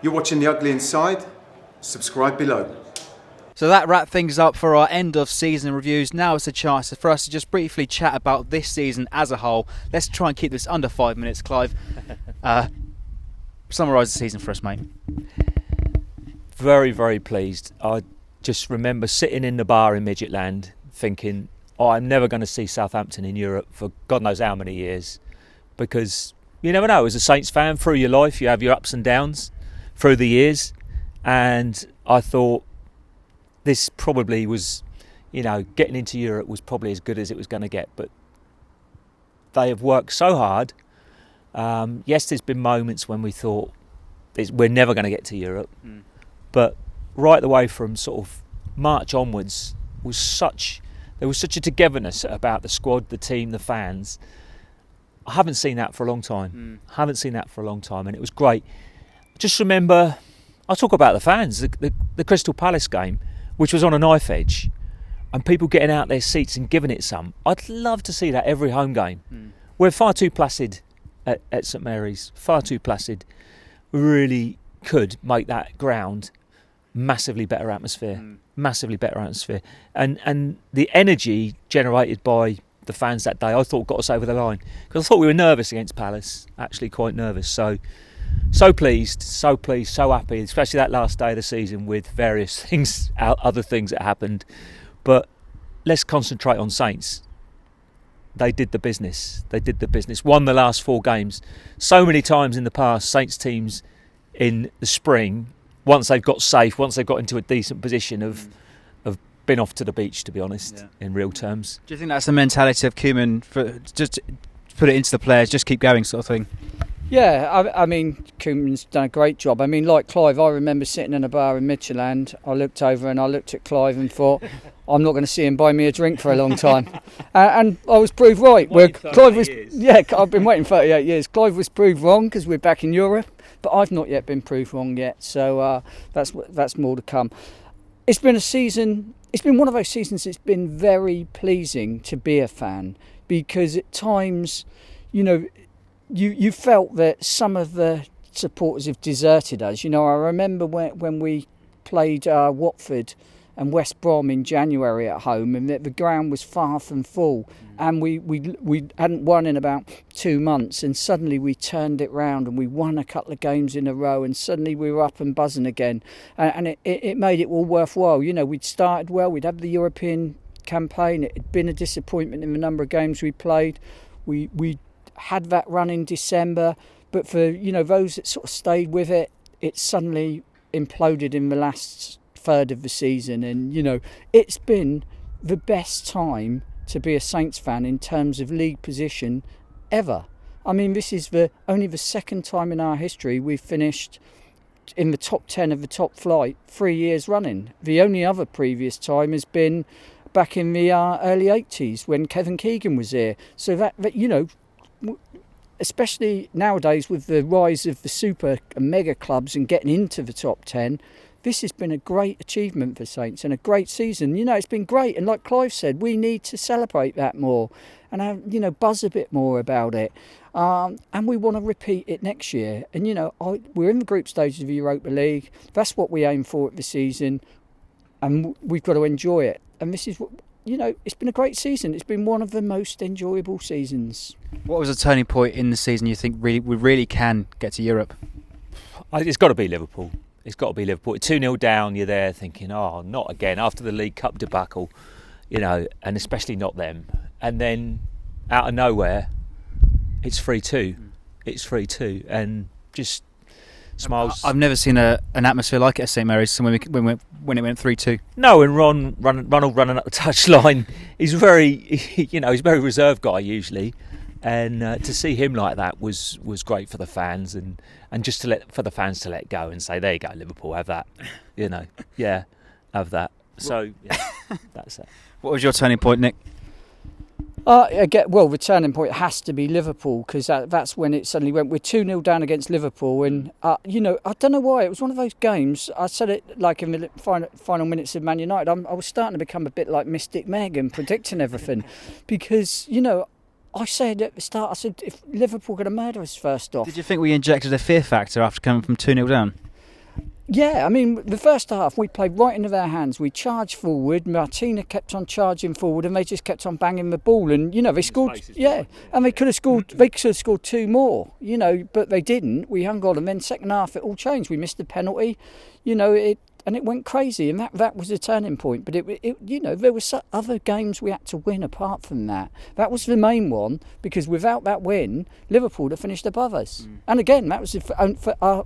You're watching The Ugly Inside. Subscribe below. So that wrapped things up for our end of season reviews. Now it's a chance for us to just briefly chat about this season as a whole. Let's try and keep this under 5 minutes, Clive. Summarise the season for us, mate. Very, very pleased. I just remember sitting in the bar in Midgetland thinking, I'm never going to see Southampton in Europe for God knows how many years, because you never know. As a Saints fan, through your life, you have your ups and downs through the years, and I thought this probably was, getting into Europe was probably as good as it was going to get. But they have worked so hard. Yes, there's been moments when we thought we're never going to get to Europe, but right the way from sort of March onwards there was such a togetherness about the squad, the team, the fans. I haven't seen that for a long time. And it was great. Just remember, I'll talk about the fans, the Crystal Palace game, which was on a knife edge, and people getting out their seats and giving it some. I'd love to see that every home game. We're far too placid at St Mary's, far too placid. We really could make that ground massively better atmosphere. And the energy generated by the fans that day, I thought, got us over the line, because I thought we were nervous against Palace, actually quite nervous. So pleased, so happy, especially that last day of the season with various things, other things that happened. But let's concentrate on Saints. They did the business. Won the last 4 games. So many times in the past, Saints teams in the spring, once they've got safe, once they've got into a decent position, have been off to the beach, to be honest, in real terms. Do you think that's the mentality of Koeman, for just put it into the players, just keep going sort of thing? Yeah, I mean, Koeman's done a great job. I mean, like Clive, I remember sitting in a bar in Midgetland. I looked over and I looked at Clive and thought, I'm not going to see him buy me a drink for a long time. And I was proved right. I've been waiting 38 years. Clive was proved wrong because we're back in Europe, but I've not yet been proved wrong yet. So that's more to come. It's been a season. It's been one of those seasons. It's been very pleasing to be a fan, because at times, you felt that some of the supporters have deserted us. I remember when we played Watford and West Brom in January at home, and the ground was far from full, and we hadn't won in about 2 months, and suddenly we turned it round and we won a couple of games in a row, and suddenly we were up and buzzing again, and it made it all worthwhile. We'd started well, we'd had the European campaign, it had been a disappointment in the number of games we played, we had that run in December, but for those that sort of stayed with it, it suddenly imploded in the last third of the season. And it's been the best time to be a Saints fan in terms of league position ever. I mean, this is only the second time in our history we've finished in the top 10 of the top flight 3 years running. The only other previous time has been back in the early 80s when Kevin Keegan was here. So that especially nowadays with the rise of the super and mega clubs and getting into the top 10, this has been a great achievement for Saints and a great season. It's been great, and like Clive said, we need to celebrate that more and buzz a bit more about it, and we want to repeat it next year. And we're in the group stage of the Europa League. That's what we aim for at the season, and we've got to enjoy it. And this is what it's been a great season. It's been one of the most enjoyable seasons. What was a turning point in the season you think we really can get to Europe? It's got to be Liverpool. 2-0 down, you're there thinking, oh, not again, after the League Cup debacle, and especially not them. And then, out of nowhere, it's 3-2. And just smiles. I've never seen an atmosphere like it at St Mary's when it went 3-2. No, and Ronald running up the touchline, he's he's a very reserved guy usually. And to see him like that was great for the fans, and just for the fans to let go and say, there you go, Liverpool, have that, have that. So that's it. What was your turning point, Nick? The turning point has to be Liverpool, because that's when it suddenly went. We're 2-0 down against Liverpool, and I don't know why, it was one of those games. I said it like in the final minutes of Man United. I was starting to become a bit like Mystic Meg and predicting everything, because I said at the start, if Liverpool going to murder us first off. Did you think we injected a fear factor after coming from 2-0 down? Yeah, I mean, the first half we played right into their hands. We charged forward. Martina kept on charging forward, and they just kept on banging the ball. And they scored. Yeah, and they could have scored. They could have scored 2 more. But they didn't. We hung on, and then second half it all changed. We missed the penalty. And it went crazy, and that was a turning point. But there were other games we had to win apart from that. That was the main one, because without that win, Liverpool would have finished above us. And again, that was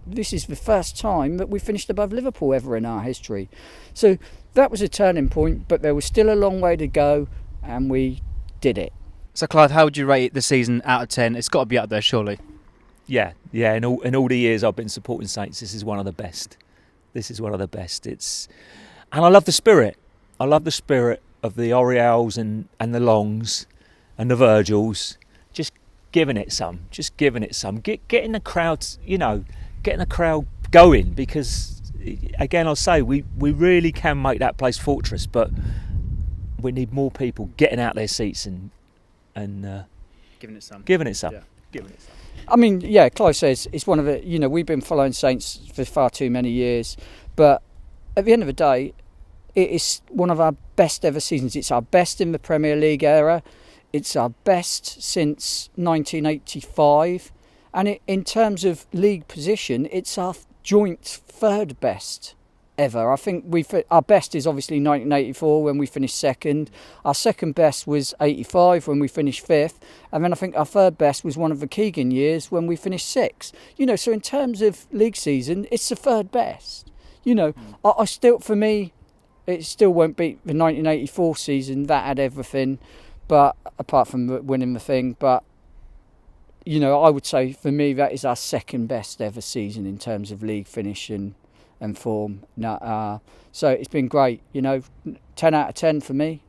this is the first time that we finished above Liverpool ever in our history. So that was a turning point, but there was still a long way to go, and we did it. So, Clive, how would you rate the season out of 10? It's got to be up there, surely. Yeah. In all the years I've been supporting Saints, this is one of the best. And I love the spirit. I love the spirit of the Oriels and the Longs and the Virgils. Just giving it some. Getting the crowd, getting the crowd going, because again, I'll say we really can make that place fortress, but we need more people getting out their seats and giving it some. Yeah. I mean, yeah, Clive says it's one of the, we've been following Saints for far too many years, but at the end of the day, it is one of our best ever seasons. It's our best in the Premier League era. It's our best since 1985. And in terms of league position, it's our joint third best ever. I think our best is obviously 1984 when we finished second. Our second best was 85 when we finished fifth, and then I think our third best was one of the Keegan years when we finished sixth. So in terms of league season, it's the third best. I still, for me, it still won't beat the 1984 season. That had everything, but apart from winning the thing. But I would say for me that is our second best ever season in terms of league finish and form. So it's been great, 10 out of 10 for me.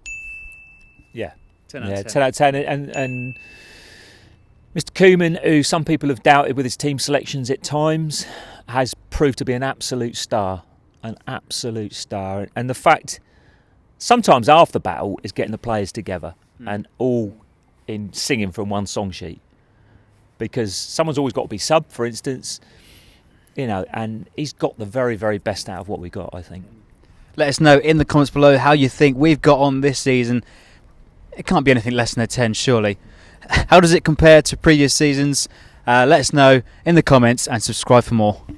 Yeah, 10 out of 10. 10 out of 10. And Mr. Koeman, who some people have doubted with his team selections at times, has proved to be an absolute star. And the fact, sometimes half the battle is getting the players together and all in singing from one song sheet. Because someone's always got to be sub, for instance. And he's got the very, very best out of what we got, I think. Let us know in the comments below how you think we've got on this season. It can't be anything less than a 10, surely. How does it compare to previous seasons? Let us know in the comments and subscribe for more.